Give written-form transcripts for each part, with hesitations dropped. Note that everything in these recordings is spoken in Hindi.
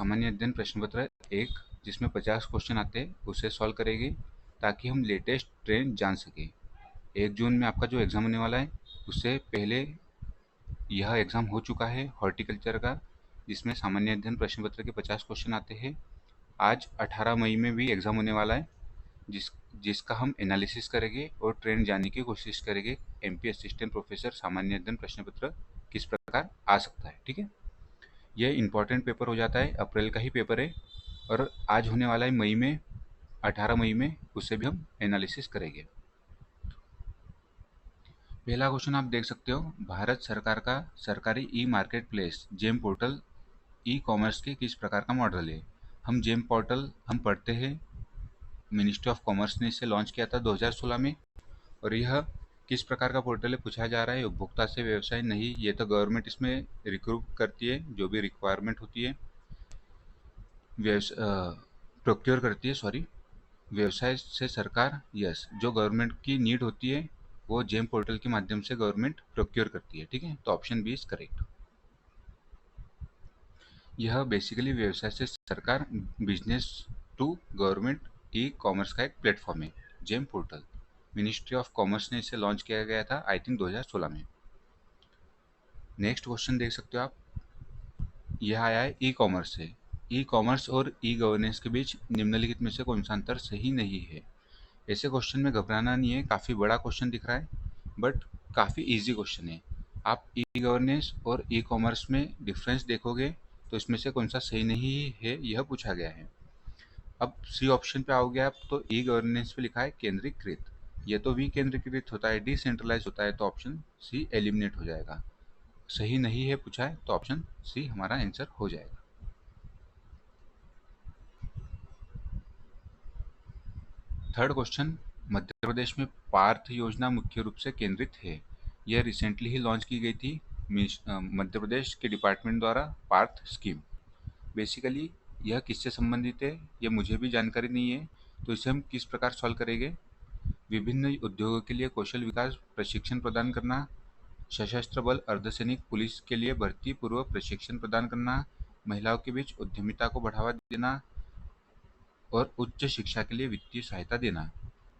सामान्य अध्ययन प्रश्न पत्र 1 जिसमें 50 क्वेश्चन आते हैं उसे सॉल्व करेंगे ताकि हम लेटेस्ट ट्रेंड जान सकें। 1 जून में आपका जो एग्ज़ाम होने वाला है उससे पहले यह एग्ज़ाम हो चुका है हॉर्टिकल्चर का, जिसमें सामान्य अध्ययन प्रश्न पत्र के 50 क्वेश्चन आते हैं। आज 18 मई में भी एग्ज़ाम होने वाला है जिसका हम एनालिसिस करेंगे और ट्रेंड जानने की कोशिश करेंगे। एमपी असिस्टेंट प्रोफेसर सामान्य अध्ययन प्रश्न पत्र किस प्रकार आ सकता है। ठीक है, यह इम्पॉर्टेंट पेपर हो जाता है, अप्रैल का ही पेपर है और आज होने वाला है मई में, 18 मई में, उसे भी हम एनालिसिस करेंगे। पहला क्वेश्चन आप देख सकते हो, भारत सरकार का सरकारी e market place GeM portal e commerce के किस प्रकार का मॉडल है। हम जेम पोर्टल हम पढ़ते हैं, मिनिस्ट्री ऑफ कॉमर्स ने इसे लॉन्च किया था 2016 में और यह किस प्रकार का पोर्टल है पूछा जा रहा है। उपभोक्ता से व्यवसाय नहीं, ये तो गवर्नमेंट इसमें रिक्रूट करती है, जो भी रिक्वायरमेंट होती है प्रोक्योर करती है, सॉरी, व्यवसाय से सरकार, यस, जो गवर्नमेंट की नीड होती है वो जेम पोर्टल के माध्यम से गवर्नमेंट प्रोक्योर करती है। ठीक है, तो ऑप्शन बी इज करेक्ट। यह बेसिकली व्यवसाय से सरकार, business to government e-commerce का एक प्लेटफॉर्म है GeM portal. Ministry of commerce ने इसे लॉन्च किया गया था आई थिंक 2016 में। नेक्स्ट क्वेश्चन देख सकते हो आप, यह आया है ई कॉमर्स से। ई कॉमर्स और ई गवर्नेंस के बीच निम्नलिखित में से कौन सा अंतर सही नहीं है। ऐसे क्वेश्चन में घबराना नहीं है, काफ़ी बड़ा क्वेश्चन दिख रहा है बट काफ़ी इजी क्वेश्चन है। आप ई गवर्नेंस और ई कॉमर्स में डिफरेंस देखोगे तो इसमें से कौन सा सही नहीं है यह पूछा गया है। अब सी ऑप्शन पे आओगे आप तो ई गवर्नेंस पे लिखा है केंद्रीकृत, ये तो विकेंद्रीकृत होता है, डिसेंट्रलाइज होता है, तो ऑप्शन सी एलिमिनेट हो जाएगा। सही नहीं है पूछा है तो ऑप्शन सी हमारा आंसर हो जाएगा। थर्ड क्वेश्चन, मध्य प्रदेश में पार्थ योजना मुख्य रूप से केंद्रित है। यह रिसेंटली ही लॉन्च की गई थी मध्य प्रदेश के डिपार्टमेंट द्वारा, पार्थ स्कीम। बेसिकली यह किससे संबंधित है ये मुझे भी जानकारी नहीं है, तो इसे हम किस प्रकार सॉल्व करेंगे। विभिन्न उद्योगों के लिए कौशल विकास प्रशिक्षण प्रदान करना, सशस्त्र बल अर्धसैनिक पुलिस के लिए भर्ती पूर्व प्रशिक्षण प्रदान करना, महिलाओं के बीच उद्यमिता को बढ़ावा देना और उच्च शिक्षा के लिए वित्तीय सहायता देना।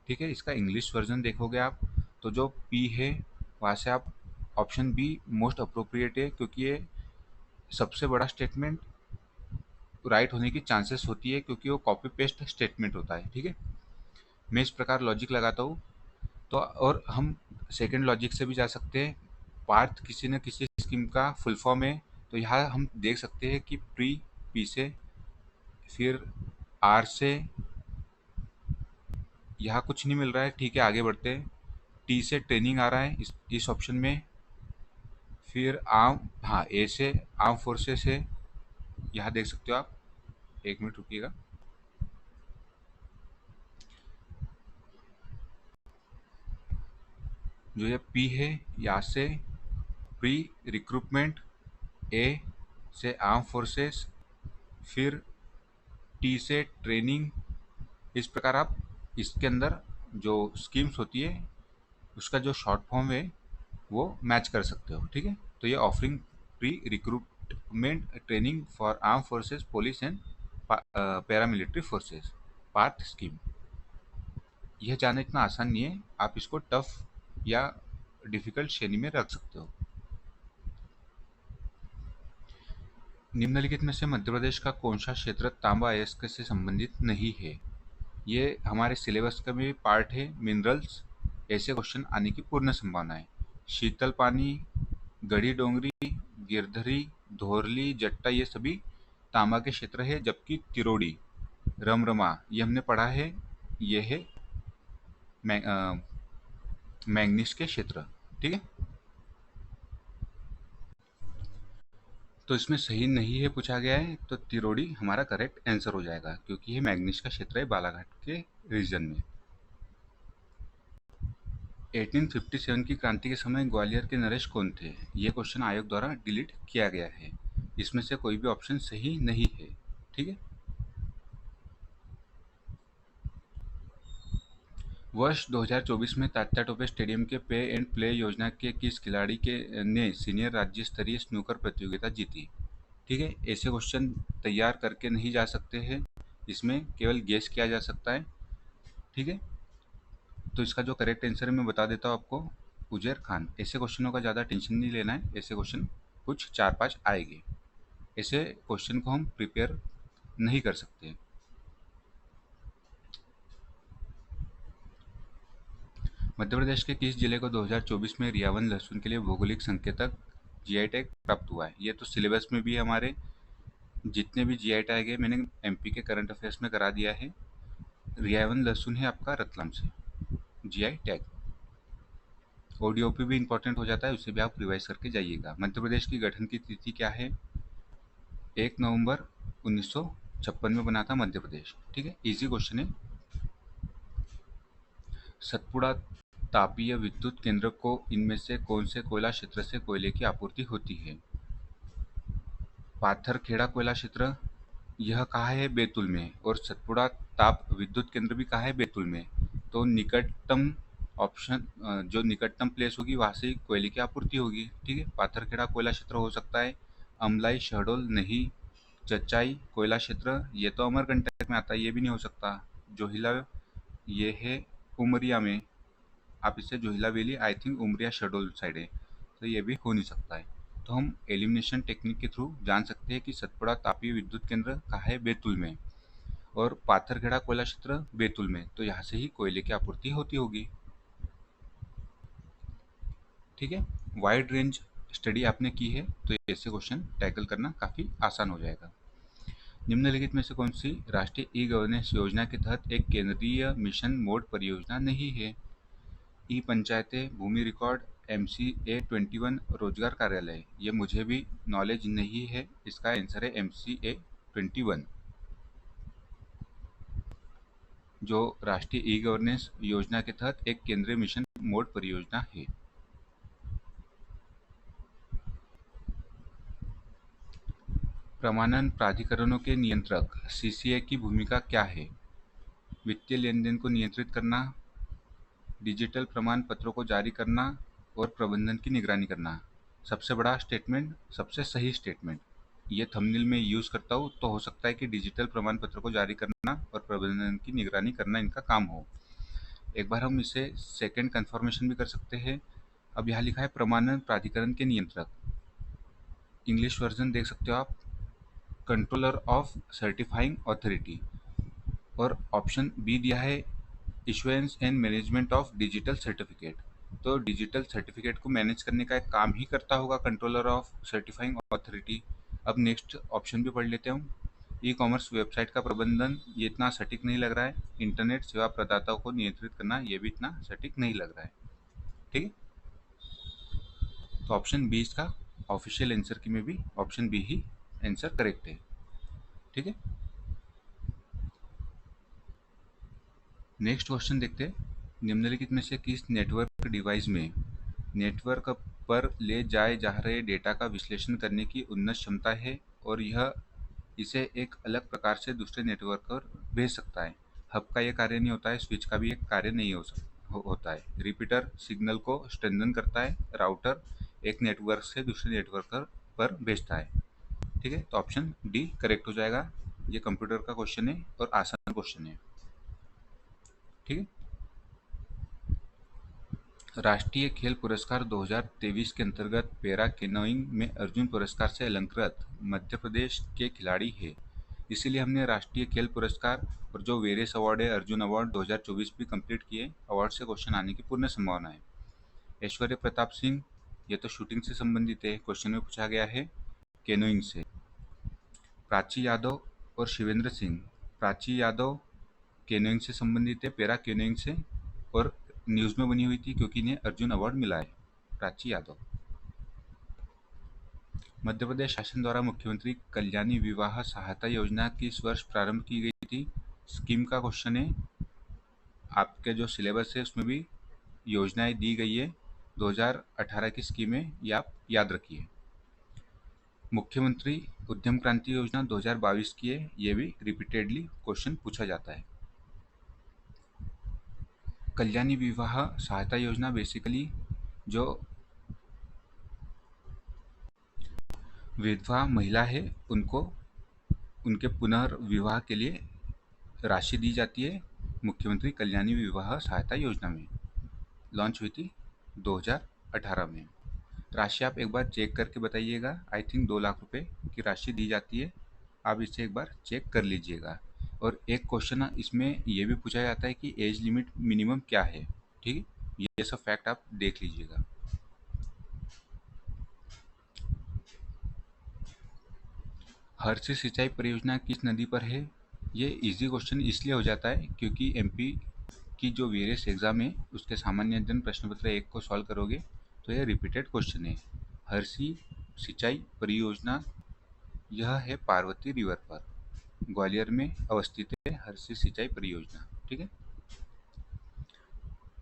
ठीक है, इसका इंग्लिश वर्जन देखोगे आप तो जो पी है वहाँ से आप ऑप्शन बी मोस्ट अप्रोप्रिएट है, क्योंकि ये सबसे बड़ा स्टेटमेंट राइट होने की चांसेस होती है क्योंकि वो कॉपी पेस्ट स्टेटमेंट होता है। ठीक है, मैं इस प्रकार लॉजिक लगाता हूँ तो, और हम सेकंड लॉजिक से भी जा सकते हैं। पार्थ किसी न किसी स्कीम का फुल फॉर्म है, तो यहाँ हम देख सकते हैं कि प्री पी से, फिर आर से, यहाँ कुछ नहीं मिल रहा है। ठीक है, आगे बढ़ते हैं। टी से ट्रेनिंग आ रहा है इस ऑप्शन में, फिर आर्म, हाँ, ए से आर्म फोर्सेस है, यहाँ देख सकते हो आप। एक मिनट रुकिएगा। जो ये पी है यहाँ से प्री रिक्रूटमेंट, ए से आर्म फोर्सेस, फिर टी से ट्रेनिंग। इस प्रकार आप इसके अंदर जो स्कीम्स होती है उसका जो शॉर्ट फॉर्म है वो मैच कर सकते हो। ठीक है, तो ये offering pre recruitment training for arm forces, police and paramilitary forces, Parth scheme. यह जानना इतना आसान नहीं है, आप इसको टफ या डिफिकल्ट श्रेणी में रख सकते हो। निम्नलिखित में से मध्य प्रदेश का कौन सा क्षेत्र तांबा अयस्क से संबंधित नहीं है। ये हमारे सिलेबस का भी पार्ट है, मिनरल्स। ऐसे क्वेश्चन आने की पूर्ण संभावना है। शीतल पानी, गढ़ी डोंगरी, गिरधरी, धोरली, जट्टा, ये सभी तांबा के क्षेत्र है, जबकि तिरोड़ी, रमरमा, ये हमने पढ़ा है, ये है मैंगनीज के क्षेत्र। ठीक है, तो इसमें सही नहीं है पूछा गया है, तो तिरोड़ी हमारा करेक्ट आंसर हो जाएगा क्योंकि ये मैंगनीज का क्षेत्र है बालाघाट के रीजन में। 1857 की क्रांति के समय ग्वालियर के नरेश कौन थे। ये क्वेश्चन आयोग द्वारा डिलीट किया गया है, इसमें से कोई भी ऑप्शन सही नहीं है। ठीक है, वर्ष 2024 में तात्या टोपे स्टेडियम के पे एंड प्ले योजना के किस खिलाड़ी के ने सीनियर राज्य स्तरीय स्नूकर प्रतियोगिता जीती। ठीक है, ऐसे क्वेश्चन तैयार करके नहीं जा सकते हैं, इसमें केवल गेस किया जा सकता है। ठीक है, तो इसका जो करेक्ट आंसर है मैं बता देता हूँ आपको, उजैर खान। ऐसे क्वेश्चनों का ज़्यादा टेंशन नहीं लेना है, ऐसे क्वेश्चन कुछ 4-5 आएंगे, ऐसे क्वेश्चन को हम प्रिपेयर नहीं कर सकते। मध्य प्रदेश के किस जिले को 2024 में रियावन लहसुन के लिए भौगोलिक संकेतक जीआई टैग प्राप्त हुआ है? ये तो सिलेबस में भी हमारे जितने भी जीआई टैग है मैंने एमपी के करंट अफेयर्स में करा दिया है। रियावन लहसुन है आपका रतलाम से जीआई टैग। ओडीओपी भी इंपॉर्टेंट हो जाता है, उसे भी आप रिवाइज करके जाइएगा। मध्य प्रदेश की गठन की तिथि क्या है? 1 नवंबर 1956 में बना था मध्य प्रदेश। ठीक है, इजी क्वेश्चन है। सतपुड़ा तापीय विद्युत केंद्र को इनमें से कौन से कोयला क्षेत्र से कोयले की आपूर्ति होती है? पाथरखेड़ा कोयला क्षेत्र, यह कहाँ है? बैतूल में। और सतपुड़ा ताप विद्युत केंद्र भी कहाँ है? बैतूल में। तो निकटतम ऑप्शन, जो निकटतम प्लेस होगी वहां से कोयले की आपूर्ति होगी। ठीक है, पाथरखेड़ा कोयला क्षेत्र हो सकता है। अमलाई शहडोल नहीं। चचाई कोयला क्षेत्र, ये तो अमरकंटक में आता है, ये भी नहीं हो सकता। जोहिला, ये है उमरिया में। आप इससे Johilla valley, I think Umaria Shahdol side है, तो ये भी हो नहीं सकता है। तो हम एलिमिनेशन टेक्निक के थ्रू जान सकते हैं कि सतपुड़ा तापीय विद्युत केंद्र कहाँ है? बैतूल में। और पाथरखेड़ा कोयला क्षेत्र बैतूल में, तो यहाँ से ही कोयले की आपूर्ति होती होगी। ठीक है, वाइड रेंज स्टडी आपने की है तो ऐसे क्वेश्चन टैकल करना काफ़ी आसान हो जाएगा। निम्नलिखित में से कौन सी राष्ट्रीय ई गवर्नेंस योजना के तहत एक केंद्रीय मिशन मोड परियोजना नहीं है? ई पंचायतें, भूमि रिकॉर्ड, MCA 21 रोजगार कार्यालय। ये मुझे भी नॉलेज नहीं है, इसका आंसर है MCA 21, जो राष्ट्रीय ई गवर्नेंस योजना के तहत एक केंद्रीय मिशन मोड परियोजना है। प्रमाणन प्राधिकरणों के नियंत्रक CCA की भूमिका क्या है? वित्तीय लेनदेन को नियंत्रित करना, डिजिटल प्रमाण पत्रों को जारी करना और प्रबंधन की निगरानी करना। सबसे बड़ा स्टेटमेंट, सबसे सही स्टेटमेंट, ये थंबनेल में यूज़ करता हूँ तो हो सकता है कि डिजिटल प्रमाण पत्र को जारी करना और प्रबंधन की निगरानी करना इनका काम हो। एक बार हम इसे सेकंड कंफर्मेशन भी कर सकते हैं। अब यहाँ लिखा है प्रमाणन प्राधिकरण के नियंत्रक, इंग्लिश वर्जन देख सकते हो आप, कंट्रोलर ऑफ सर्टिफाइंग अथॉरिटी। और ऑप्शन बी दिया है issuance and management of digital certificate. तो डिजिटल सर्टिफिकेट को मैनेज करने का एक काम ही करता होगा कंट्रोलर ऑफ सर्टिफाइंग अथॉरिटी। अब नेक्स्ट ऑप्शन भी पढ़ लेते हैं। ई कॉमर्स वेबसाइट का प्रबंधन, ये इतना सटीक नहीं लग रहा है। इंटरनेट सेवा प्रदाताओं को नियंत्रित करना, ये भी इतना सटीक नहीं लग रहा है। ठीक है, तो ऑप्शन बी इसका ऑफिशियल आंसर की में भी ऑप्शन बी ही आंसर करेक्ट है। ठीक है, नेक्स्ट क्वेश्चन देखते हैं। निम्नलिखित में से किस नेटवर्क डिवाइस में नेटवर्क पर ले जाए जा रहे डेटा का विश्लेषण करने की उन्नत क्षमता है और यह इसे एक अलग प्रकार से दूसरे नेटवर्क पर भेज सकता है? हब का ये कार्य नहीं होता है, स्विच का भी एक कार्य नहीं होता है। रिपीटर सिग्नल को स्ट्रेंथन करता है, राउटर एक नेटवर्क से दूसरे नेटवर्क पर भेजता है। ठीक है, तो ऑप्शन डी करेक्ट हो जाएगा। ये कंप्यूटर का क्वेश्चन है और आसान क्वेश्चन है। ठीक है, राष्ट्रीय खेल पुरस्कार 2023 के अंतर्गत पैरा केनोइंग में अर्जुन पुरस्कार से अलंकृत मध्य प्रदेश के खिलाड़ी है, इसीलिए हमने राष्ट्रीय खेल पुरस्कार और जो वेरियस अवार्ड है अर्जुन अवार्ड 2024 भी कंप्लीट किए। अवार्ड से क्वेश्चन आने की पूर्ण संभावना है। ऐश्वर्य प्रताप सिंह, ये तो शूटिंग से संबंधित है, क्वेश्चन में पूछा गया है केनोइंग से। प्राची यादव और शिवेंद्र सिंह, प्राची यादव केनोइंग से संबंधित है, पैरा केनोइंग से, और न्यूज़ में बनी हुई थी क्योंकि इन्हें अर्जुन अवार्ड मिला है, प्राची यादव। मध्य प्रदेश शासन द्वारा मुख्यमंत्री कल्याणी विवाह सहायता योजना किस वर्ष प्रारंभ की गई थी? स्कीम का क्वेश्चन है, आपके जो सिलेबस है उसमें भी योजनाएं दी गई है। 2018 की स्कीम है, ये आप याद रखिए। मुख्यमंत्री उद्यम क्रांति योजना 2022 की है, ये भी रिपीटेडली क्वेश्चन पूछा जाता है। कल्याणी विवाह सहायता योजना बेसिकली जो विधवा महिला है उनको उनके पुनर्विवाह के लिए राशि दी जाती है मुख्यमंत्री कल्याणी विवाह सहायता योजना में। लॉन्च हुई थी 2018 में। राशि आप एक बार चेक करके बताइएगा। आई थिंक 2 लाख रुपए की राशि दी जाती है। आप इसे एक बार चेक कर लीजिएगा। और एक क्वेश्चन इसमें ये भी पूछा जाता है कि एज लिमिट मिनिमम क्या है। ठीक है, ये सब फैक्ट आप देख लीजिएगा। हर्षी सिंचाई परियोजना किस नदी पर है? ये इजी क्वेश्चन इसलिए हो जाता है क्योंकि एमपी की जो वेरियस एग्जाम है उसके सामान्य अध्ययन प्रश्न पत्र 1 को सॉल्व करोगे तो ये रिपीटेड क्वेश्चन है। हर्षी सिंचाई परियोजना यह है पार्वती रिवर पर, ग्वालियर में अवस्थित है हर्षी सिंचाई परियोजना। ठीक है।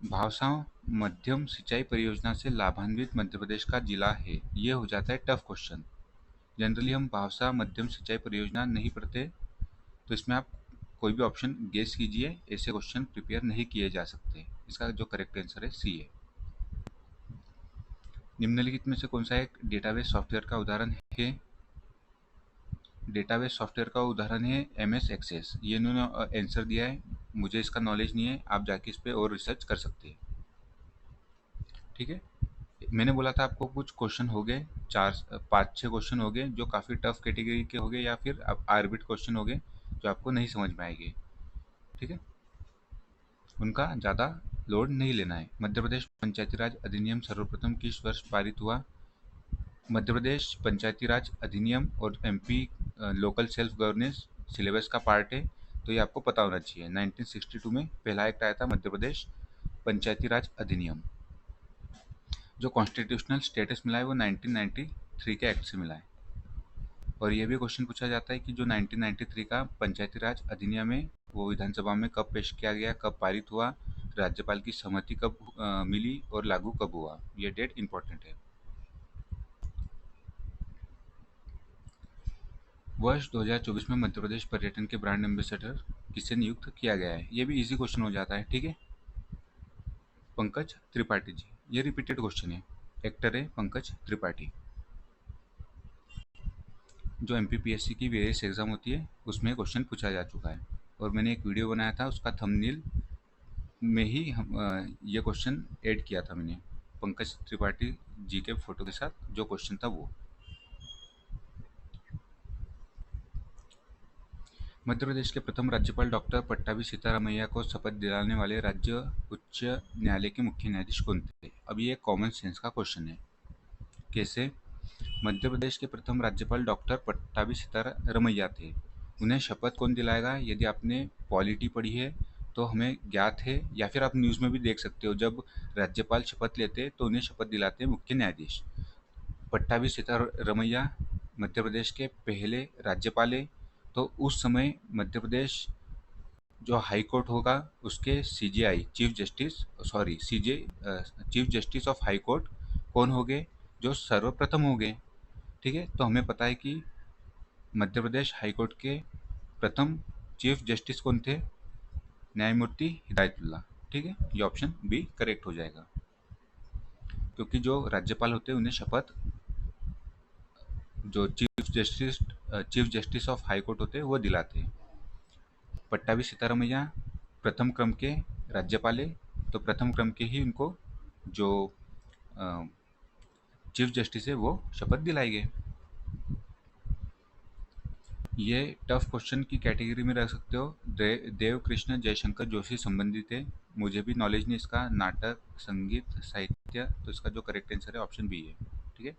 भावसा मध्यम सिंचाई परियोजना से लाभान्वित मध्य प्रदेश का जिला है। ये हो जाता है टफ क्वेश्चन। जनरली हम भावसा मध्यम सिंचाई परियोजना नहीं पढ़ते, तो इसमें आप कोई भी ऑप्शन गेस कीजिए। ऐसे क्वेश्चन प्रिपेयर नहीं किए जा सकते। इसका जो करेक्ट आंसर है सी है। निम्नलिखित में से कौन सा एक डेटाबेस सॉफ्टवेयर का उदाहरण है? डेटाबेस सॉफ्टवेयर का उदाहरण है MS एक्सेस। ये इन्होंने आंसर दिया है, मुझे इसका नॉलेज नहीं है, आप जाके इस पर और रिसर्च कर सकते हैं। ठीक है, मैंने बोला था आपको कुछ क्वेश्चन हो गए, 4-5-6 क्वेश्चन हो गए जो काफ़ी टफ कैटेगरी के हो गए या फिर आर्बिट क्वेश्चन हो गए जो आपको नहीं समझ में आएंगे। ठीक है, उनका ज़्यादा लोड नहीं लेना है। मध्य प्रदेश पंचायती राज अधिनियम सर्वप्रथम किस वर्ष पारित हुआ? मध्य प्रदेश पंचायती राज अधिनियम और MP local self governance syllabus का पार्ट है, तो ये आपको पता होना चाहिए। 1962 में पहला एक्ट आया था मध्य प्रदेश पंचायती राज अधिनियम। जो कॉन्स्टिट्यूशनल स्टेटस मिला है वो 1993 के एक्ट से मिला है। और ये भी क्वेश्चन पूछा जाता है कि जो 1993 का पंचायती राज अधिनियम है वो विधानसभा में कब पेश किया गया, कब पारित हुआ, राज्यपाल की सहमति कब मिली और लागू कब हुआ। ये डेट इंपॉर्टेंट है। वर्ष 2024 में मध्य प्रदेश पर्यटन के ब्रांड एम्बेसडर किसे नियुक्त किया गया है? ये भी इजी क्वेश्चन हो जाता है। ठीक है, पंकज त्रिपाठी जी। ये रिपीटेड क्वेश्चन है, एक्टर है पंकज त्रिपाठी। जो MPPSC की वेरियस एग्जाम होती है उसमें क्वेश्चन पूछा जा चुका है और मैंने एक वीडियो बनाया था, उसका थंबनेल में ही ये क्वेश्चन ऐड किया था मैंने, पंकज त्रिपाठी जी के फोटो के साथ जो क्वेश्चन था वो। मध्य प्रदेश के प्रथम राज्यपाल डॉक्टर पट्टाभी सीतारामैया को शपथ दिलाने वाले राज्य उच्च न्यायालय के मुख्य न्यायाधीश कौन थे? अब ये कॉमन सेंस का क्वेश्चन है। कैसे? मध्य प्रदेश के प्रथम राज्यपाल डॉक्टर पट्टाभी सीतारमैया थे। उन्हें शपथ कौन दिलाएगा? यदि आपने पॉलिटी पढ़ी है तो हमें ज्ञात है, या फिर आप न्यूज़ में भी देख सकते हो, जब राज्यपाल शपथ लेते तो उन्हें शपथ दिलाते हैं मुख्य न्यायाधीश। पट्टाभी सीतारमैया मध्य प्रदेश के पहले राज्यपाल है, तो उस समय मध्य प्रदेश जो हाई कोर्ट होगा उसके CJI chief justice, sorry CJ chief justice of high court कौन होंगे? जो सर्वप्रथम होंगे। ठीक है, तो हमें पता है कि मध्य प्रदेश हाई कोर्ट के प्रथम चीफ जस्टिस कौन थे? न्यायमूर्ति हिदायतुल्ला। ठीक है, ये ऑप्शन बी करेक्ट हो जाएगा, क्योंकि जो राज्यपाल होते हैं उन्हें शपथ जो chief justice of high court होते हैं वो दिलाते हैं। पट्टाभी सीतारमैया प्रथम क्रम के राज्यपाल है, तो प्रथम क्रम के ही उनको जो चीफ जस्टिस है वो शपथ दिलाएंगे। ये टफ क्वेश्चन की कैटेगरी में रख सकते हो। देव कृष्ण जयशंकर जोशी संबंधित है, मुझे भी नॉलेज नहीं इसका, नाटक संगीत साहित्य, तो इसका जो करेक्ट आंसर है ऑप्शन बी है। ठीक है,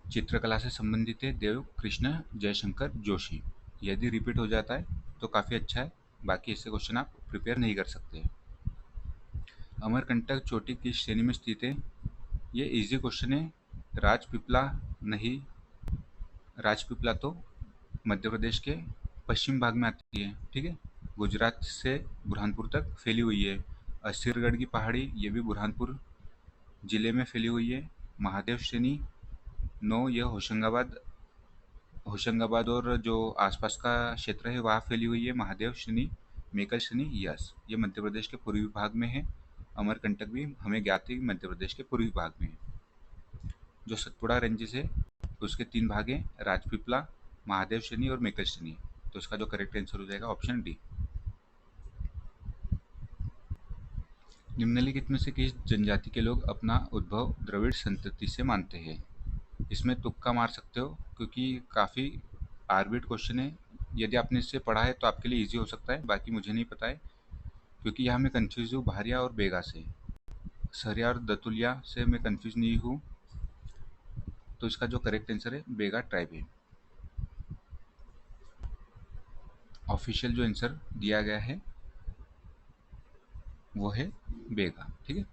चित्रकला से संबंधित है देव कृष्ण जयशंकर जोशी। यदि रिपीट हो जाता है तो काफ़ी अच्छा है, बाकी ऐसे क्वेश्चन आप प्रिपेयर नहीं कर सकते। अमरकंटक चोटी किस श्रेणी में स्थित है? ये इजी क्वेश्चन है। राजपीपला नहीं, राजपीपला तो मध्य प्रदेश के पश्चिम भाग में आती है। ठीक है, गुजरात से बुरहानपुर तक फैली हुई है। अस्सीरगढ़ की पहाड़ी ये भी बुरहानपुर जिले में फैली हुई है। महादेव श्रेणी नो, यह होशंगाबाद और जो आसपास का क्षेत्र है वहाँ फैली हुई है। महादेव श्रेणी, मेकल श्रेणी यस, ये मध्य प्रदेश के पूर्वी भाग में है। अमरकंटक भी हमें ज्ञात है कि मध्य प्रदेश के पूर्वी भाग में है। जो सतपुड़ा रेंजेस है उसके 3 भाग हैं, राजपीपला, महादेव श्रेणी और मेकल श्रेणी। तो इसका जो करेक्ट आंसर हो जाएगा ऑप्शन डी। निम्नलिखित में से किस जनजाति के लोग अपना उद्भव द्रविड़ संतति से मानते हैं? इसमें तुक्का मार सकते हो क्योंकि काफ़ी आर्बिट क्वेश्चन है। यदि आपने इससे पढ़ा है तो आपके लिए इजी हो सकता है, बाकी मुझे नहीं पता है क्योंकि यहाँ मैं कंफ्यूज हूँ भारिया और बेगा से। सरिया और दतुलिया से मैं कंफ्यूज नहीं हूँ, तो इसका जो करेक्ट आंसर है बेगा ट्राइब है। ऑफिशियल जो आंसर दिया गया है वो है बेगा। ठीक है,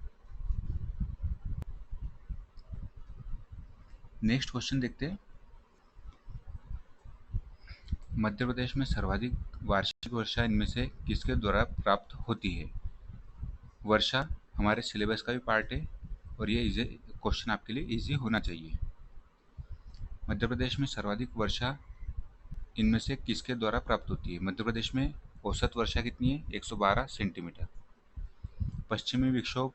नेक्स्ट क्वेश्चन देखते हैं। मध्य प्रदेश में सर्वाधिक वार्षिक वर्षा इनमें से किसके द्वारा प्राप्त होती है? वर्षा हमारे सिलेबस का भी पार्ट है और ये इजी क्वेश्चन आपके लिए इजी होना चाहिए। मध्य प्रदेश में सर्वाधिक वर्षा इनमें से किसके द्वारा प्राप्त होती है? मध्य प्रदेश में औसत वर्षा कितनी है? 112 सेंटीमीटर। पश्चिमी विक्षोभ,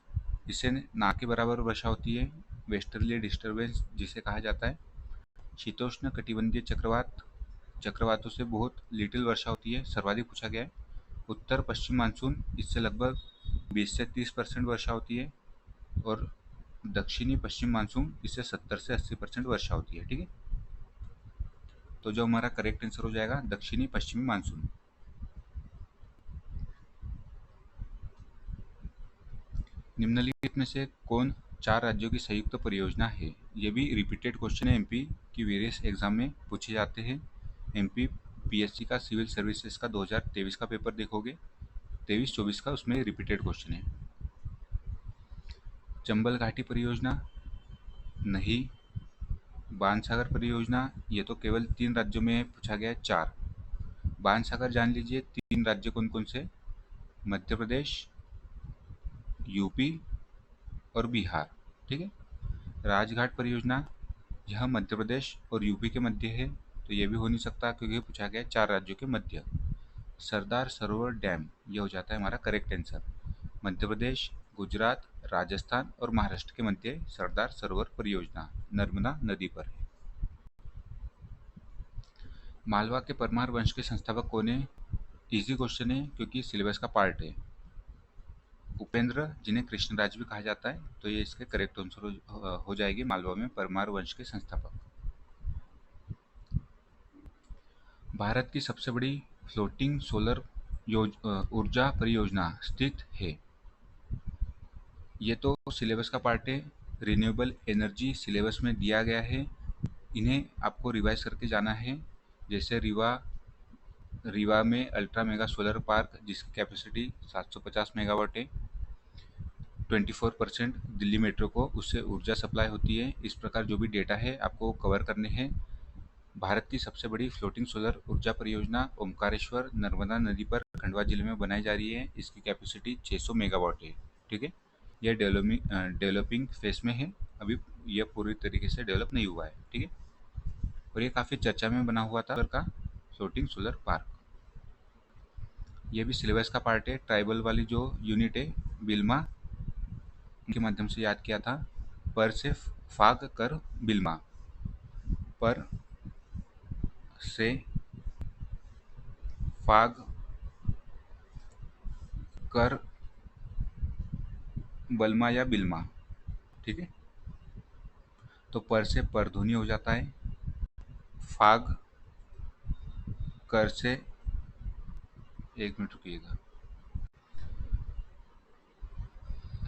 इससे ना के बराबर वर्षा होती है, वेस्टर्ली डिस्टर्बेंस जिसे कहा जाता है। शीतोष्ण कटिबंधीय चक्रवात, चक्रवातों से बहुत लिटिल वर्षा होती है, सर्वाधिक पूछा गया है। उत्तर पश्चिम मानसून, इससे लगभग 20 से 30% वर्षा होती है। और दक्षिणी पश्चिम मानसून, इससे 70 से 80% वर्षा होती है। ठीक है, तो जो हमारा करेक्ट आंसर हो जाएगा दक्षिणी पश्चिमी मानसून। निम्नलिखित में से कौन 4 राज्यों की संयुक्त परियोजना है? ये भी रिपीटेड क्वेश्चन है, एमपी की वेरियस एग्जाम में पूछे जाते हैं। एमपी पीएससी का सिविल सर्विसेज का 2023 का पेपर देखोगे, 23-24 का, उसमें रिपीटेड क्वेश्चन है। चंबल घाटी परियोजना नहीं। बाणसागर परियोजना, ये तो केवल 3 राज्यों में पूछा गया है, 4। बाणसागर जान लीजिए 3 राज्य कौन कौन से? मध्य प्रदेश, यूपी और बिहार। ठीक है, राजघाट परियोजना, यह मध्य प्रदेश और यूपी के मध्य है, तो ये भी हो नहीं सकता क्योंकि पूछा गया है 4 राज्यों के मध्य। सरदार सरोवर डैम, ये हो जाता है हमारा करेक्ट आंसर। मध्य प्रदेश, गुजरात, राजस्थान और महाराष्ट्र के मध्य सरदार सरोवर परियोजना नर्मदा नदी पर है। मालवा के परमार वंश के संस्थापक कौन है? इजी क्वेश्चन है क्योंकि सिलेबस का पार्ट है। उपेंद्र, जिन्हें कृष्णराज भी कहा जाता है, तो ये इसके करेक्ट आंसर हो जाएगी, मालवा में परमार वंश के संस्थापक। भारत की सबसे बड़ी फ्लोटिंग सोलर ऊर्जा परियोजना स्थित है? ये तो सिलेबस का पार्ट है, रिन्यूएबल एनर्जी सिलेबस में दिया गया है, इन्हें आपको रिवाइज करके जाना है। जैसे रीवा में अल्ट्रा मेगा सोलर पार्क जिसकी कैपेसिटी 750 मेगावाट है, 24% दिल्ली मेट्रो को उससे ऊर्जा सप्लाई होती है। इस प्रकार जो भी डेटा है आपको कवर करने हैं। भारत की सबसे बड़ी फ्लोटिंग सोलर ऊर्जा परियोजना ओमकारेश्वर नर्मदा नदी पर खंडवा जिले में बनाई जा रही है, इसकी कैपेसिटी 600 मेगावाट है। ठीक है, यह डेवलपिंग फेस में है, अभी यह पूरी तरीके से डेवलप नहीं हुआ है। ठीक है, और ये काफ़ी चर्चा में बना हुआ था का फ्लोटिंग सोलर पार्क। ये भी सिलेबस का पार्ट है। ट्राइबल वाली जो यूनिट है बिल्मा के माध्यम से याद किया था। पर से फाग कर बिल्मा, पर से फाग कर बल्मा या बिल्मा। ठीक है, तो पर से परध्वनि हो जाता है, फाग कर से, एक मिनट रुकिएगा,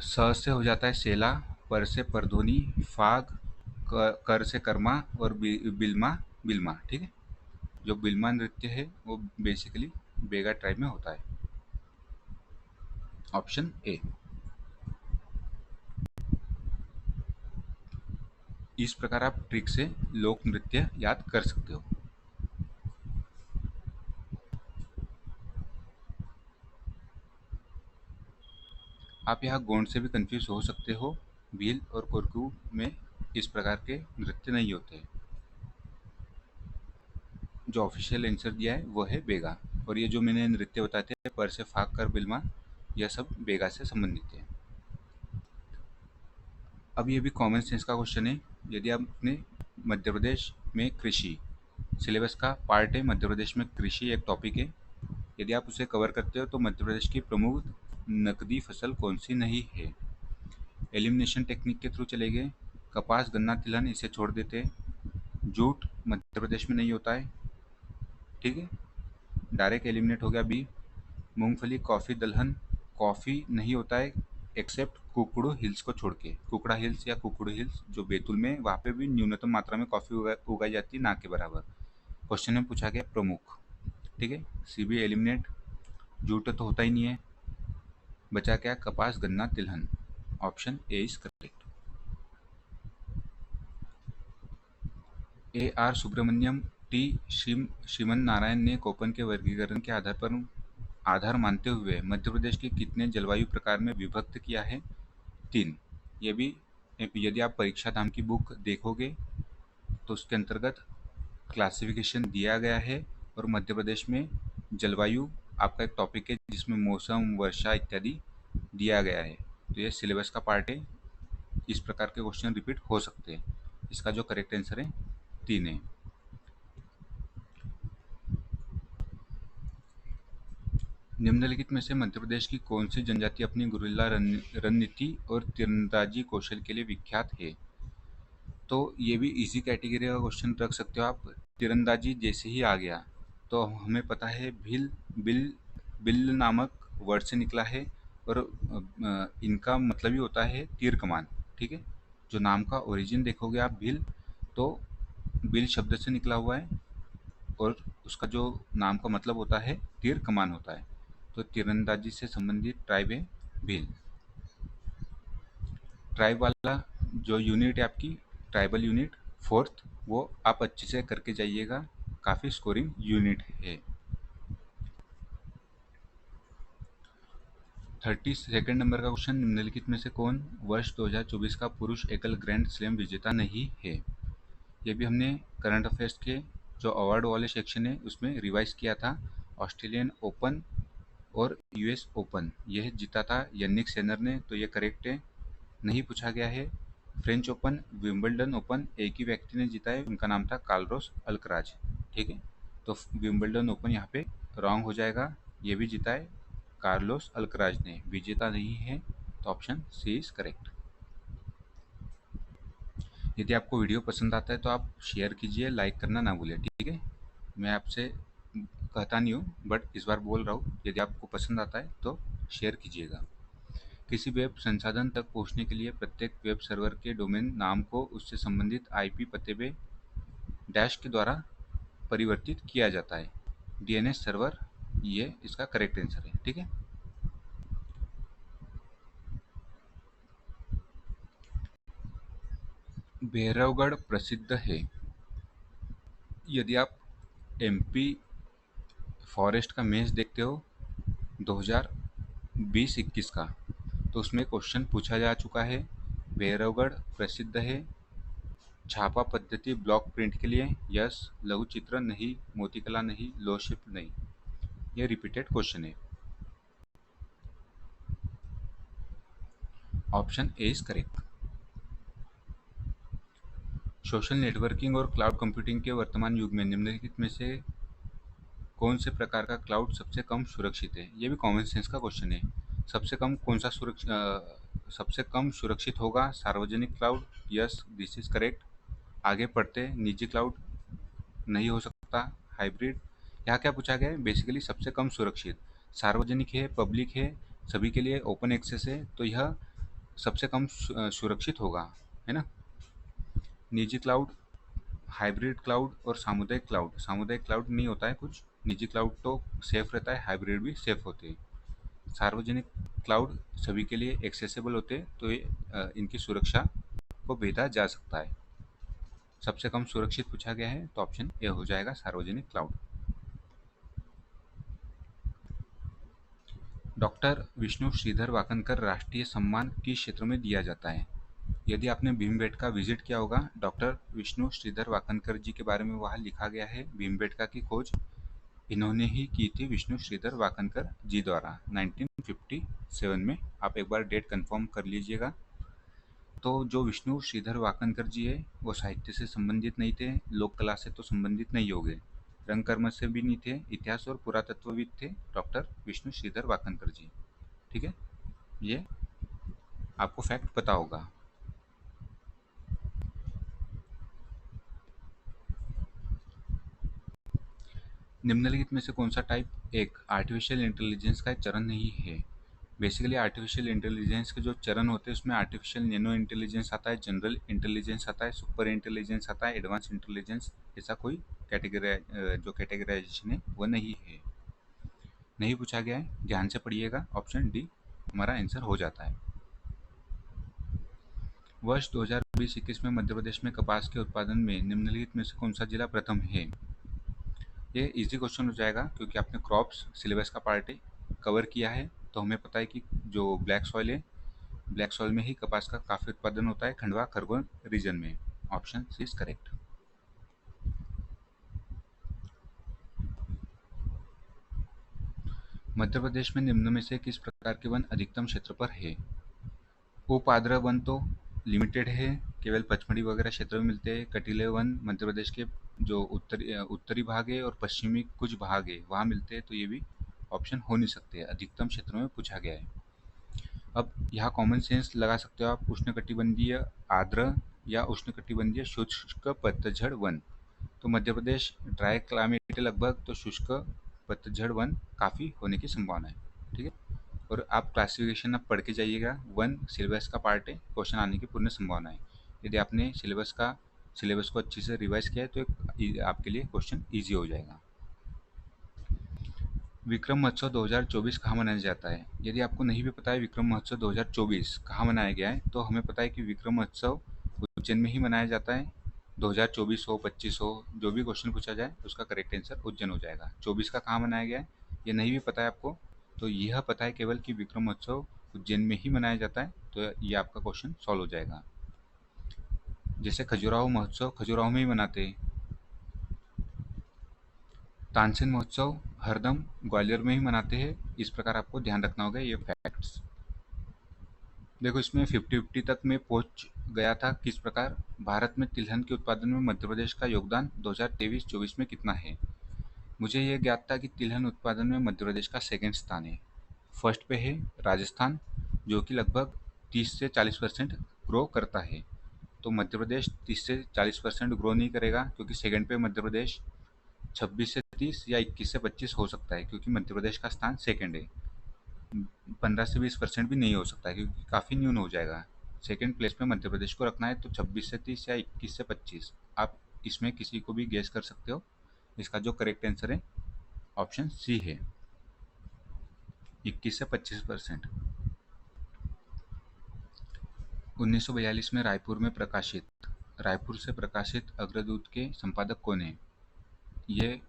स से हो जाता है सेला, पर से परध्वनि, फाग कर से कर्मा और बिल्मा बिल्मा। ठीक है, जो बिल्मा नृत्य है वो बेसिकली बेगा ट्राइब में होता है। Option A. इस प्रकार आप ट्रिक से लोक नृत्य याद कर सकते हो। आप यहाँ गोंड से भी कंफ्यूज हो सकते हो। भील और कोरकू में इस प्रकार के नृत्य नहीं होते। जो ऑफिशियल आंसर दिया है वो है बेगा, और ये जो मैंने नृत्य बताए थे पर से फाक कर बिल्मा, यह सब बेगा से संबंधित है। अब ये भी कॉमन सेंस का क्वेश्चन है। यदि आपने मध्य प्रदेश में कृषि सिलेबस का पार्ट है, मध्य प्रदेश में कृषि एक टॉपिक है, यदि आप उसे कवर करते हो तो मध्य प्रदेश की प्रमुख नकदी फसल कौन सी नहीं है। एलिमिनेशन टेक्निक के थ्रू चले गए, कपास गन्ना तिलहन इसे छोड़ देते हैं, जूट मध्य प्रदेश में नहीं होता है, ठीक है, डायरेक्ट एलिमिनेट हो गया बी। मूंगफली कॉफ़ी दलहन कॉफ़ी नहीं होता है एक्सेप्ट कुकड़ू हिल्स को छोड़ के, कुकड़ा हिल्स या कुकड़ू हिल्स जो बैतूल में, वहाँ पे भी न्यूनतम मात्रा में कॉफ़ी उगाई जाती है, ना के बराबर। क्वेश्चन में पूछा गया प्रमुख, ठीक है, सी बी एलिमिनेट, जूट तो होता ही नहीं है, बचा क्या कपास गन्ना तिलहन, option A is correct. A R Subramaniam T Shriman Narayan ने कोपन के वर्गीकरण के आधार मानते हुए मध्य प्रदेश के कितने जलवायु प्रकार में विभक्त किया है, 3। ये भी यदि आप परीक्षा धाम की बुक देखोगे तो उसके अंतर्गत क्लासिफिकेशन दिया गया है, और मध्य प्रदेश में जलवायु आपका एक टॉपिक है जिसमें मौसम वर्षा इत्यादि दिया गया है, तो ये सिलेबस का पार्ट है, इस प्रकार के क्वेश्चन रिपीट हो सकते हैं। इसका जो करेक्ट आंसर है 3 है। निम्नलिखित में से मध्य प्रदेश की कौन सी जनजाति अपनी गुरिल्ला रणनीति और तीरंदाजी कौशल के लिए विख्यात है। तो ये भी इजी कैटेगरी का क्वेश्चन रख सकते हो आप। तीरंदाजी जैसे ही आ गया तो हमें पता है बिल बिल नामक वर्ड से निकला है, और इनका मतलब ही होता है तीर कमान, ठीक है। जो नाम का ओरिजिन देखोगे आप बिल, तो बिल शब्द से निकला हुआ है, और उसका जो नाम का मतलब होता है तीर कमान होता है, तो तीरंदाजी से संबंधित ट्राइब है भील। ट्राइब वाला जो यूनिट है आपकी ट्राइबल यूनिट फोर्थ, वो आप अच्छे से करके जाइएगा, काफ़ी स्कोरिंग यूनिट है। 32 नंबर का क्वेश्चन, निम्नलिखित में से कौन वर्ष 2024 का पुरुष एकल ग्रैंड स्लैम विजेता नहीं है। ये भी हमने करंट अफेयर्स के जो अवार्ड वाले सेक्शन है उसमें रिवाइज किया था। ऑस्ट्रेलियन ओपन और यूएस ओपन यह जीता था यन्निक सेनर ने, तो ये करेक्ट है, नहीं पूछा गया है। फ्रेंच ओपन विंबलडन ओपन एक ही व्यक्ति ने जीता है, उनका नाम था कार्लोस अल्कराज, ठीक है, तो विंबलडन ओपन यहाँ पे रॉन्ग हो जाएगा, ये भी जीता है कार्लोस अल्कराज ने, विजेता नहीं है, तो ऑप्शन सी इज करेक्ट। यदि आपको वीडियो पसंद आता है तो आप शेयर कीजिए, लाइक करना ना भूलें, ठीक है। मैं आपसे कहता नहीं हूँ बट इस बार बोल रहा हूँ, यदि आपको पसंद आता है तो शेयर कीजिएगा। किसी वेब संसाधन तक पहुंचने के लिए प्रत्येक वेब सर्वर के डोमेन नाम को उससे संबंधित आईपी पते पे डैश के द्वारा परिवर्तित किया जाता है। डीएनएस सर्वर, ये इसका करेक्ट आंसर है, ठीक है। भैरवगढ़ प्रसिद्ध है। यदि आप एमपी फॉरेस्ट का मैच देखते हो 2020-21 का, तो उसमें क्वेश्चन पूछा जा चुका है, भैरवगढ़ प्रसिद्ध है छापा पद्धति ब्लॉक प्रिंट के लिए, यस, लघु चित्र नहीं, मोतीकला नहीं, लो शिफ्ट नहीं, यह रिपीटेड क्वेश्चन है, option A is correct. Social networking और क्लाउड कंप्यूटिंग के वर्तमान युग में निम्नलिखित में से कौन से प्रकार का क्लाउड सबसे कम सुरक्षित है। ये भी कॉमन सेंस का क्वेश्चन है। सबसे कम कौन सा सबसे कम सुरक्षित होगा सार्वजनिक cloud, yes this is correct. आगे पढ़ते निजी क्लाउड नहीं हो सकता, हाइब्रिड। यहाँ क्या पूछा गया है, बेसिकली सबसे कम सुरक्षित सार्वजनिक है, पब्लिक है, सभी के लिए ओपन एक्सेस है, तो यह सबसे कम सुरक्षित होगा, है ना। निजी क्लाउड, हाइब्रिड क्लाउड और सामुदायिक क्लाउड, सामुदायिक क्लाउड नहीं होता है कुछ, निजी क्लाउड तो सेफ रहता है, हाइब्रिड भी सेफ होते हैं। सार्वजनिक क्लाउड सभी के लिए एक्सेसिबल होते हैं, तो ये इनकी सुरक्षा को भेजा जा सकता है। सबसे कम सुरक्षित पूछा गया है तो ऑप्शन ए हो जाएगा सार्वजनिक क्लाउड। डॉक्टर विष्णु श्रीधर वाकनकर राष्ट्रीय सम्मान किस क्षेत्र में दिया जाता है। यदि आपने भीमबेटका विजिट किया होगा, डॉक्टर विष्णु श्रीधर वाकनकर जी के बारे में वहाँ लिखा गया है, भीमबेटका की खोज इन्होंने ही की थी, विष्णु श्रीधर वाकनकर जी द्वारा 1957 में। आप एक बार डेट कंफर्म कर लीजिएगा। तो जो विष्णु श्रीधर वाकनकर जी है वो साहित्य से संबंधित नहीं थे, लोक कला से तो संबंधित नहीं हो गए, रंगकर्म से भी नहीं थे, इतिहास और पुरातत्वविद थे डॉक्टर विष्णु श्रीधर वाकनकर जी। ठीक है, ये आपको फैक्ट पता होगा। निम्नलिखित में से कौन सा टाइप एक आर्टिफिशियल इंटेलिजेंस का चरण नहीं है? बेसिकली आर्टिफिशियल इंटेलिजेंस के जो चरण होते हैं उसमें आर्टिफिशियल नैनो इंटेलिजेंस आता है, जनरल इंटेलिजेंस आता है, सुपर इंटेलिजेंस आता है, एडवांस इंटेलिजेंस, ऐसा कोई जो कैटेगराइजेशन है वो नहीं है। नहीं पूछा गया है, ध्यान से पढ़िएगा, ऑप्शन डी हमारा आंसर हो जाता है। वर्ष 2020-21 में मध्य प्रदेश में कपास के उत्पादन में निम्नलिखित में से कौन सा जिला प्रथम है? ये इजी क्वेश्चन हो जाएगा क्योंकि आपने क्रॉप्स सिलेबस का पार्ट कवर किया है, तो हमें पता है कि जो ब्लैक सॉइल है, ब्लैक सॉइल में ही कपास का काफ़ी उत्पादन होता है, खंडवा खरगोन रीजन में। Option C is correct. Madhya Pradesh में निम्न में से किस प्रकार के वन अधिकतम क्षेत्र पर है? उप-आर्द्र वन तो लिमिटेड है, केवल पचमढ़ी वगैरह क्षेत्र में मिलते हैं। कटीले वन मध्य प्रदेश के जो उत्तरी भाग है और पश्चिमी कुछ भाग है वहाँ मिलते हैं, तो ये भी ऑप्शन हो नहीं सकते, अधिकतम क्षेत्रों में पूछा गया है। अब यहाँ कॉमन सेंस लगा सकते हो आप, उष्णकटिबंधीय आर्द्र या उष्णकटिबंधीय शुष्क पतझड़ वन। तो मध्य प्रदेश ड्राई क्लाइमेट है लगभग, तो शुष्क पतझड़ वन काफ़ी होने की संभावना है। ठीक है, और आप क्लासिफिकेशन अब पढ़ के जाइएगा, वन सिलेबस का पार्ट है, क्वेश्चन आने की पूर्ण संभावना है। यदि आपने सिलेबस को अच्छे से रिवाइज किया है तो आपके लिए क्वेश्चन ईजी हो जाएगा। विक्रम महोत्सव 2024 कहाँ मनाया जाता है? यदि आपको नहीं भी पता है विक्रम महोत्सव 2024 कहाँ मनाया गया है, तो हमें पता है कि विक्रम महोत्सव उज्जैन में ही मनाया जाता है। 2024 हो 25 हो, जो भी क्वेश्चन पूछा जाए उसका करेक्ट आंसर उज्जैन हो जाएगा। 24 का कहाँ मनाया गया है ये नहीं भी पता है आपको, तो यह पता है केवल कि विक्रम महोत्सव उज्जैन में ही मनाया जाता है, तो ये आपका क्वेश्चन सॉल्व हो जाएगा। जैसे खजुराहो महोत्सव खजुराहो में ही मनाते हैं, तानसेन महोत्सव हरदम ग्वालियर में ही मनाते हैं, इस प्रकार आपको ध्यान रखना होगा ये फैक्ट्स। देखो इसमें 50-50 तक मैं पहुंच गया था। किस प्रकार? भारत में तिलहन के उत्पादन में मध्य प्रदेश का योगदान 2023-24 में कितना है? मुझे ये ज्ञात था कि तिलहन उत्पादन में मध्य प्रदेश का सेकंड स्थान है। फर्स्ट पे है राजस्थान, जो कि लगभग 30 से 40% ग्रो करता है। तो मध्य प्रदेश 30 से 40% ग्रो नहीं करेगा, क्योंकि सेकंड पे मध्य प्रदेश 26 से 30 या 21 से 25 हो सकता है, क्योंकि मध्य प्रदेश का स्थान सेकंड है। 15 से 20% भी नहीं हो सकता है, क्योंकि काफ़ी न्यून हो जाएगा। सेकंड प्लेस पे मध्य प्रदेश को रखना है, तो 26 से 30 या 21 से 25, आप इसमें किसी को भी गेस कर सकते हो। इसका जो करेक्ट आंसर है ऑप्शन सी है, 21 से 25%। 1942 में रायपुर से प्रकाशित अग्रदूत के संपादक कौन है? ये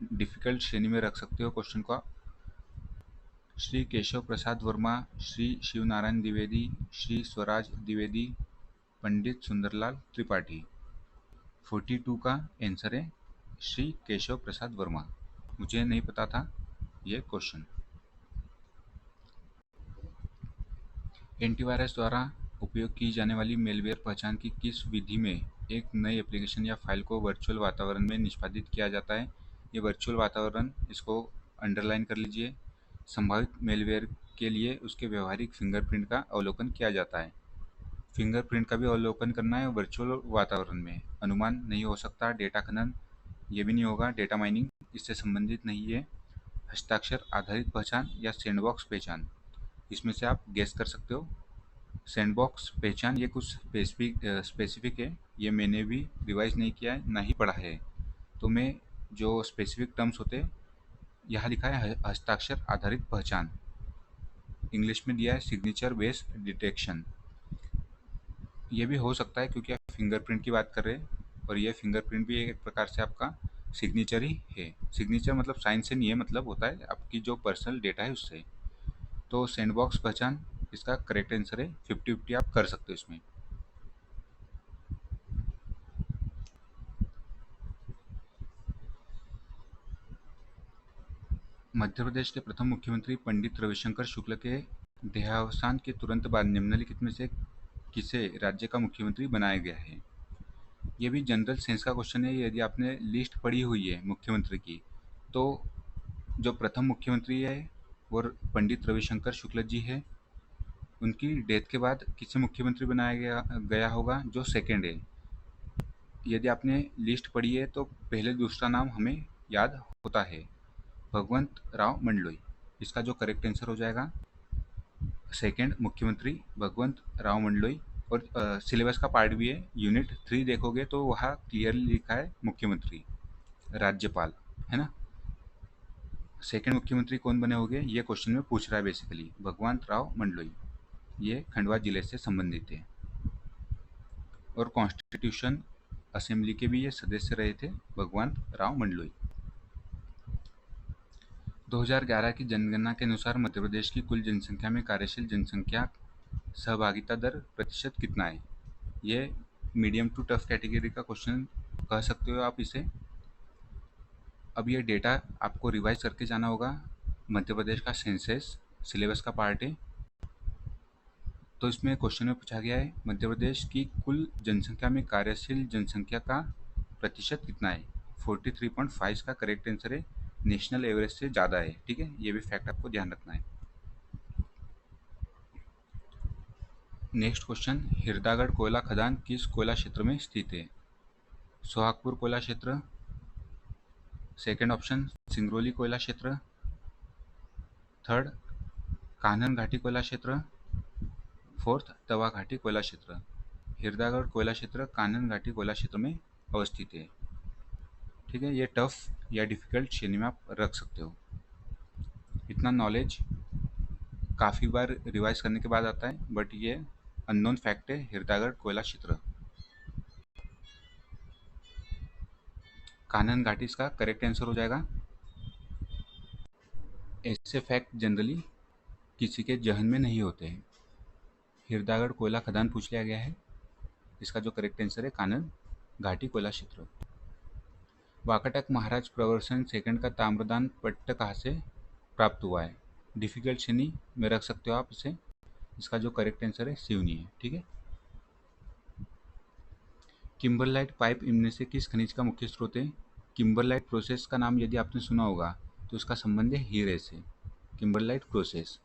डिफिकल्ट श्रेणी में रख सकते हो क्वेश्चन को आप। श्री केशव प्रसाद वर्मा, श्री शिवनारायण द्विवेदी, श्री स्वराज द्विवेदी, पंडित सुंदरलाल त्रिपाठी। 42 का आंसर है श्री केशव प्रसाद वर्मा। मुझे नहीं पता था ये क्वेश्चन। एंटीवायरस द्वारा उपयोग की जाने वाली मेलवेयर पहचान की किस विधि में एक नई एप्लीकेशन या फाइल को वर्चुअल वातावरण में निष्पादित किया जाता है? ये वर्चुअल वातावरण, इसको अंडरलाइन कर लीजिए। संभावित मेलवेयर के लिए उसके व्यवहारिक फिंगरप्रिंट का अवलोकन किया जाता है। फिंगरप्रिंट का भी अवलोकन करना है वर्चुअल वातावरण में। अनुमान नहीं हो सकता, डेटा खनन ये भी नहीं होगा, डेटा माइनिंग इससे संबंधित नहीं है। हस्ताक्षर आधारित पहचान या सैंडबॉक्स पहचान, इसमें से आप गेस कर सकते हो। सैंडबॉक्स पहचान ये कुछ स्पेसिफिक है, ये मैंने भी रिवाइज नहीं किया है, ना ही पढ़ा है, तो मैं जो स्पेसिफिक टर्म्स होते हैं यहाँ लिखा है हस्ताक्षर आधारित पहचान, इंग्लिश में दिया है सिग्नेचर बेस्ड डिटेक्शन। ये भी हो सकता है क्योंकि आप फिंगरप्रिंट की बात कर रहे हैं, और ये फिंगरप्रिंट भी एक प्रकार से आपका सिग्नेचर ही है। सिग्नेचर मतलब साइन से नहीं है, मतलब होता है आपकी जो पर्सनल डेटा है उससे। तो सैंडबॉक्स पहचान इसका करेक्ट आंसर है, 50-50 आप कर सकते हो इसमें। मध्य प्रदेश के प्रथम मुख्यमंत्री पंडित रविशंकर शुक्ल के देहावसान के तुरंत बाद निम्नलिखित में से किसे राज्य का मुख्यमंत्री बनाया गया है? ये भी जनरल सेंस का क्वेश्चन है। यदि आपने लिस्ट पढ़ी हुई है मुख्यमंत्री की, तो जो प्रथम मुख्यमंत्री है वो पंडित रविशंकर शुक्ल जी है। उनकी डेथ के बाद किसे मुख्यमंत्री बनाया गया होगा? जो सेकंड है। यदि आपने लिस्ट पढ़ी है तो पहले दूसरा नाम हमें याद होता है, भगवंत राव मंडलोई। इसका जो करेक्ट आंसर हो जाएगा सेकंड मुख्यमंत्री भगवंत राव मंडलोई। और सिलेबस का पार्ट भी है, यूनिट 3 देखोगे तो वहाँ क्लियरली लिखा है मुख्यमंत्री, राज्यपाल, है ना। सेकंड मुख्यमंत्री कौन बने होंगे ये क्वेश्चन में पूछ रहा है बेसिकली, भगवंत राव मंडलोई। ये खंडवा जिले से संबंधित है और कॉन्स्टिट्यूशन असेंबली के भी ये सदस्य रहे थे, भगवंत राव मंडलोई। 2011 की जनगणना के अनुसार मध्य प्रदेश की कुल जनसंख्या में कार्यशील जनसंख्या सहभागिता दर प्रतिशत कितना है? ये मीडियम टू टफ कैटेगरी का क्वेश्चन कह सकते हो आप इसे। अब ये डेटा आपको रिवाइज करके जाना होगा। मध्य प्रदेश का सेंसस सिलेबस का पार्ट है। तो इसमें क्वेश्चन में पूछा गया है मध्य प्रदेश की कुल जनसंख्या में कार्यशील जनसंख्या का प्रतिशत कितना है? 43.5 इसका करेक्ट आंसर है। नेशनल एवरेज से ज़्यादा है, ठीक है। ये भी फैक्ट आपको ध्यान रखना है। नेक्स्ट क्वेश्चन, हिरदागढ़ कोयला खदान किस कोयला क्षेत्र में स्थित है? सोहागपुर कोयला क्षेत्र, सेकंड ऑप्शन सिंगरौली कोयला क्षेत्र, थर्ड कान्हन घाटी कोयला क्षेत्र, फोर्थ तवा घाटी कोयला क्षेत्र। हिरदागढ़ कोयला क्षेत्र कान्हन घाटी कोयला क्षेत्र में अवस्थित है, ठीक है। ये टफ या डिफिकल्ट श्रेणी में आप रख सकते हो। इतना नॉलेज काफ़ी बार रिवाइज करने के बाद आता है, बट ये अननोन फैक्ट है। हिरदागढ़ कोयला क्षेत्र, कान्हन घाटी इसका करेक्ट आंसर हो जाएगा। ऐसे फैक्ट जनरली किसी के जहन में नहीं होते हैं। हिरदागढ़ कोयला खदान पूछ लिया गया है, इसका जो करेक्ट आंसर है कान्हन घाटी कोयला क्षेत्र। वाकाटक महाराज प्रवर्सन सेकंड का ताम्रदान पट्ट कहाँ से प्राप्त हुआ है? डिफिकल्ट श्रेणी में रख सकते हो आप इसे। इसका जो करेक्ट आंसर है सिवनी है, ठीक है। किम्बरलाइट पाइप इनमें से किस खनिज का मुख्य स्रोत है? किम्बरलाइट प्रोसेस का नाम यदि आपने सुना होगा तो उसका संबंध है हीरे से, किम्बरलाइट प्रोसेस।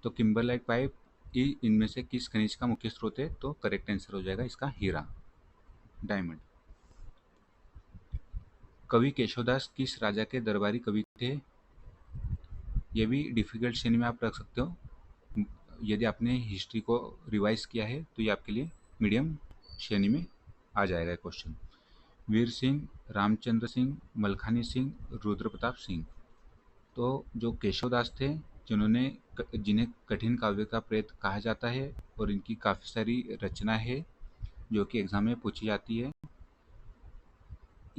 तो किम्बरलाइट पाइप इनमें से किस खनिज का मुख्य स्रोत है? तो करेक्ट आंसर हो जाएगा इसका हीरा, डायमंड। कवि केशवदास किस राजा के दरबारी कवि थे? ये भी डिफिकल्ट श्रेणी में आप रख सकते हो। यदि आपने हिस्ट्री को रिवाइज किया है तो ये आपके लिए मीडियम श्रेणी में आ जाएगा क्वेश्चन। वीर सिंह, रामचंद्र सिंह, मलखानी सिंह, रुद्र प्रताप सिंह। तो जो केशवदास थे, जिन्हें कठिन काव्य का प्रेत कहा जाता है और इनकी काफ़ी सारी रचना है जो कि एग्जाम में पूछी जाती है,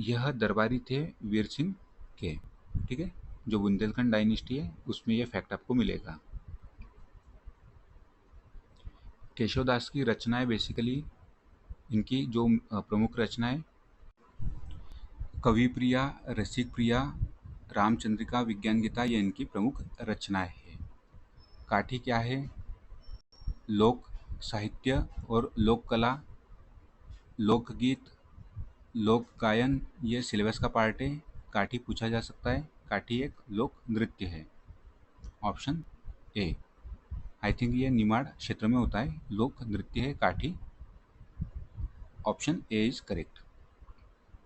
यह दरबारी थे वीर सिंह के, ठीक है। जो बुंदेलखंड डायनेस्टी है उसमें यह फैक्ट आपको मिलेगा। केशवदास की रचनाएं बेसिकली, इनकी जो प्रमुख रचनाएं कवि प्रिया, रसिक प्रिया, रामचंद्रिका, विज्ञान गीता, ये इनकी प्रमुख रचनाएं हैं। काठी क्या है? लोक साहित्य और लोक कला, लोकगीत, लोक गायन, ये सिलेबस का पार्ट है। काठी पूछा जा सकता है। काठी एक लोक नृत्य है, ऑप्शन ए। आई थिंक ये निमाड़ क्षेत्र में होता है। लोक नृत्य है काठी, ऑप्शन ए इज करेक्ट।